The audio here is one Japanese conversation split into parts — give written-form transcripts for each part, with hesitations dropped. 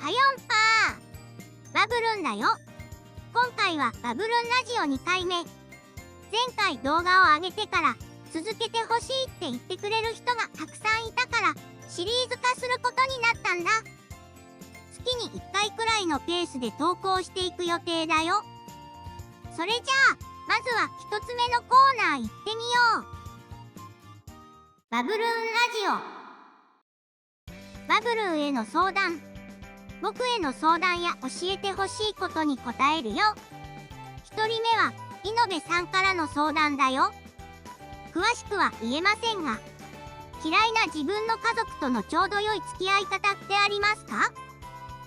はよんぱー。バブルンだよ。今回はバブルンラジオ2回目。前回動画を上げてから続けてほしいって言ってくれる人がたくさんいたからシリーズ化することになったんだ。月に1回くらいのペースで投稿していく予定だよ。それじゃあ、まずは1つ目のコーナー行ってみよう。バブルンラジオ。バブルンへの相談。僕への相談や教えてほしいことに答えるよ。1人目は、井野部さんからの相談だよ。詳しくは言えませんが、嫌いな自分の家族とのちょうど良い付き合い方ってありますか？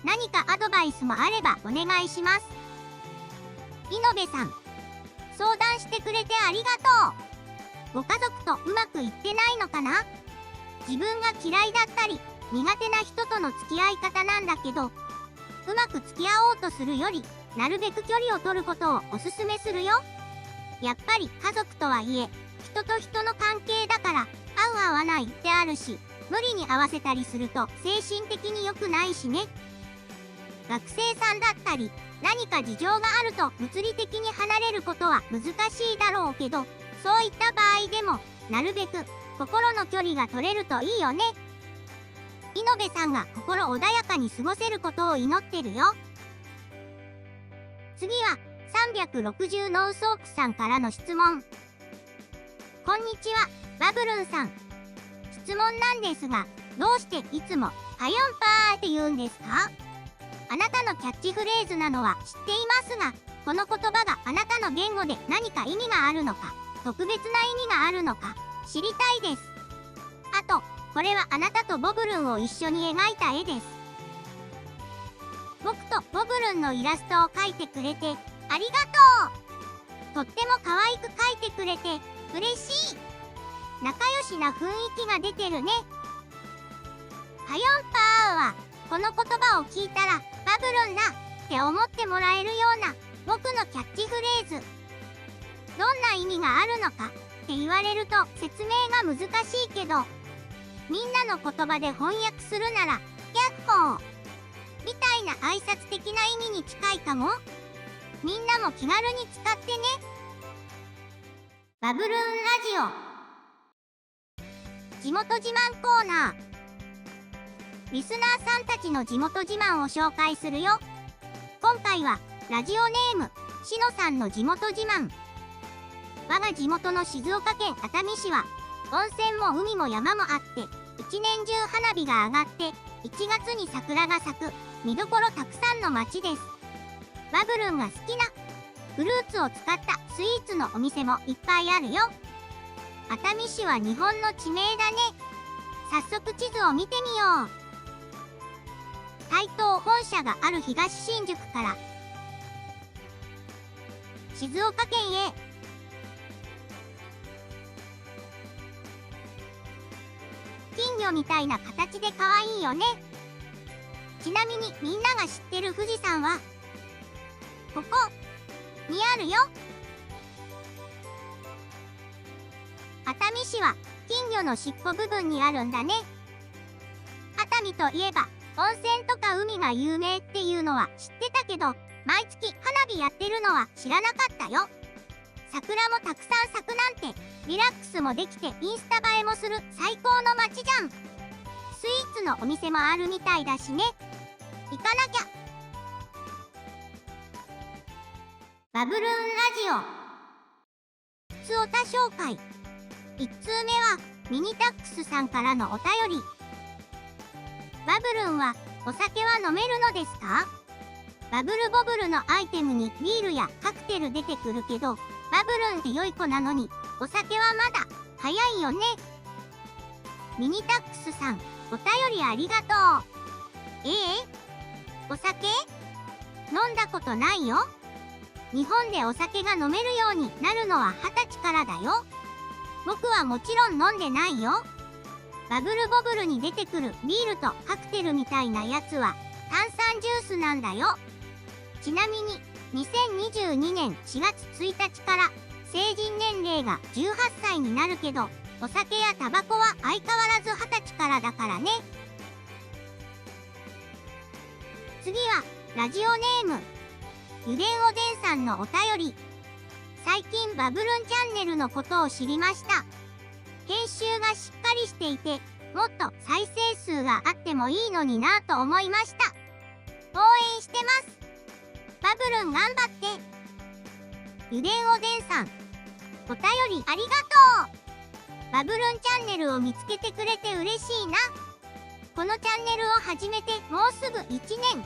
何かアドバイスもあればお願いします。井野部さん、相談してくれてありがとう。ご家族とうまくいってないのかな？自分が嫌いだったり、苦手な人との付き合い方なんだけど、うまく付き合おうとするより、なるべく距離を取ることをおすすめするよ。やっぱり家族とはいえ、人と人の関係だから、合う合わないってあるし、無理に合わせたりすると精神的に良くないしね。学生さんだったり、何か事情があると物理的に離れることは難しいだろうけど、そういった場合でも、なるべく心の距離が取れるといいよね。井野部さんが心穏やかに過ごせることを祈ってるよ。次は、360ノウソークさんからの質問。こんにちは、バブルンさん。質問なんですが、どうしていつも、はよんぱーって言うんですか？あなたのキャッチフレーズなのは知っていますが、この言葉があなたの言語で何か意味があるのか、特別な意味があるのか、知りたいです。あと、これはあなたとボブルンを一緒に描いた絵です。僕とボブルンのイラストを描いてくれて、ありがとう。とっても可愛く描いてくれて、嬉しい。仲良しな雰囲気が出てるね。はよんぱーは、この言葉を聞いたら、バブルンだって思ってもらえるような僕のキャッチフレーズ。どんな意味があるのかって言われると説明が難しいけど、みんなの言葉で翻訳するなら、ヤッホーみたいな挨拶的な意味に近いかも。みんなも気軽に使ってね。バブルーンラジオ。地元自慢コーナー。リスナーさんたちの地元自慢を紹介するよ。今回は、ラジオネーム、しのさんの地元自慢。我が地元の静岡県熱海市は、温泉も海も山もあって、一年中花火が上がって、1月に桜が咲く、見どころたくさんの街です。バブルンが好きな、フルーツを使ったスイーツのお店もいっぱいあるよ。熱海市は日本の地名だね。早速地図を見てみよう。台東本社がある東新宿から、静岡県へ。金魚みたいな形で可愛いよね。ちなみにみんなが知ってる富士山は、ここにあるよ。熱海市は金魚の尻尾部分にあるんだね。熱海といえば温泉とか海が有名っていうのは知ってたけど、毎月花火やってるのは知らなかったよ。桜もたくさん咲くなんて、リラックスもできてインスタ映えもする最高の街じゃん。スイーツのお店もあるみたいだしね。行かなきゃ。バブルーンラジオ。ふつおた紹介。1通目はミニタックスさんからのお便り。バブルンはお酒は飲めるのですか？バブルボブルのアイテムにビールやカクテル出てくるけど、バブルンって良い子なのに、お酒はまだ早いよね。ミニタックスさん、お便りありがとう。お酒？飲んだことないよ。日本でお酒が飲めるようになるのは20歳からだよ。僕はもちろん飲んでないよ。バブルボブルに出てくるビールとカクテルみたいなやつは炭酸ジュースなんだよ。ちなみに2022年4月1日から成人年齢が18歳になるけど、お酒やタバコは相変わらず20歳からだからね。次は、ラジオネーム、ゆでんおでんさんのお便り。最近バブルンチャンネルのことを知りました。編集がしっかりしていて、もっと再生数があってもいいのになぁと思いました。応援してます。バブルン頑張って。ゆでんおでんさん、お便りありがとう。バブルンチャンネルを見つけてくれて嬉しいな。このチャンネルを始めてもうすぐ1年。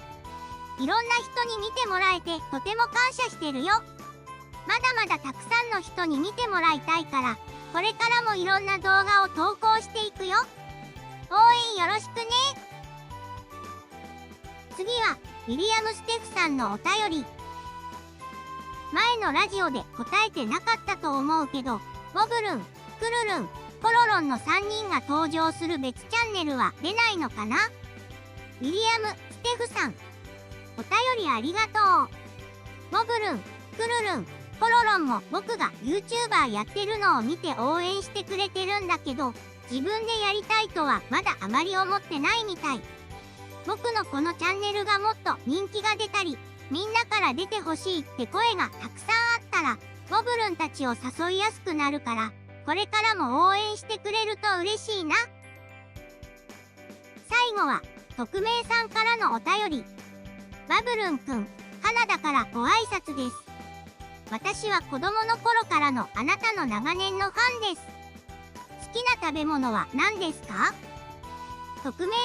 いろんな人に見てもらえてとても感謝してるよ。まだまだたくさんの人に見てもらいたいから、これからもいろんな動画を投稿していくよ。応援よろしくね。次は、ウィリアム・ステフさんのお便り。前のラジオで答えてなかったと思うけど、ボブルン、クルルン、コロロンの3人が登場する別チャンネルは出ないのかな？ウィリアム・ステフさん、お便りありがとう。ボブルン、クルルン、コロロンも僕が YouTuber やってるのを見て応援してくれてるんだけど、自分でやりたいとはまだあまり思ってないみたい。僕のこのチャンネルがもっと人気が出たり、みんなから出てほしいって声がたくさんあったら、ボブルンたちを誘いやすくなるから、これからも応援してくれると嬉しいな。最後は、匿名さんからのお便り。バブルンくん、カナダからご挨拶です。私は子供の頃からのあなたの長年のファンです。好きな食べ物は何ですか？匿名さ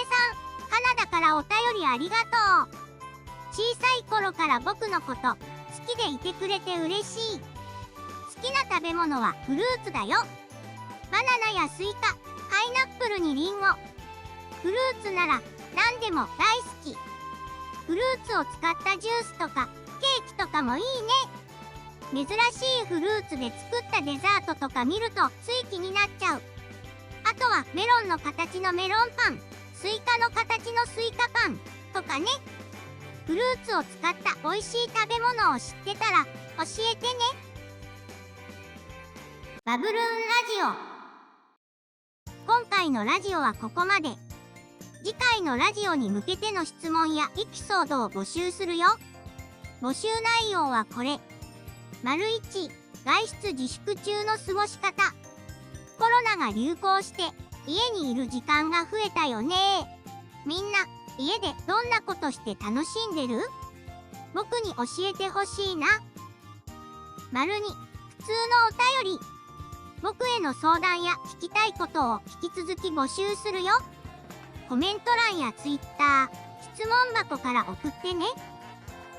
ん、カナダからお便りありがとう。小さい頃から僕のこと好きでいてくれて嬉しい。好きな食べ物はフルーツだよ。バナナやスイカ、パイナップルにリンゴ。フルーツなら何でも大好き。フルーツを使ったジュースとかケーキとかもいいね。珍しいフルーツで作ったデザートとか見るとつい気になっちゃう。あとはメロンの形のメロンパン、スイカの形のスイカパンとかね。フルーツを使った美味しい食べ物を知ってたら教えてね。バブルーンラジオ。今回のラジオはここまで。次回のラジオに向けての質問やエピソードを募集するよ。募集内容はこれ。1、外出自粛中の過ごし方。コロナが流行して家にいる時間が増えたよね。みんな家でどんなことして楽しんでる？僕に教えてほしいな。2、普通のお便り。僕への相談や聞きたいことを引き続き募集するよ。コメント欄や Twitter、質問箱から送ってね。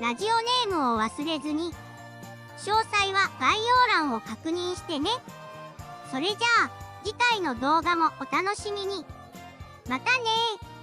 ラジオネームを忘れずに。詳細は概要欄を確認してね。それじゃあ、次回の動画もお楽しみに。またねー。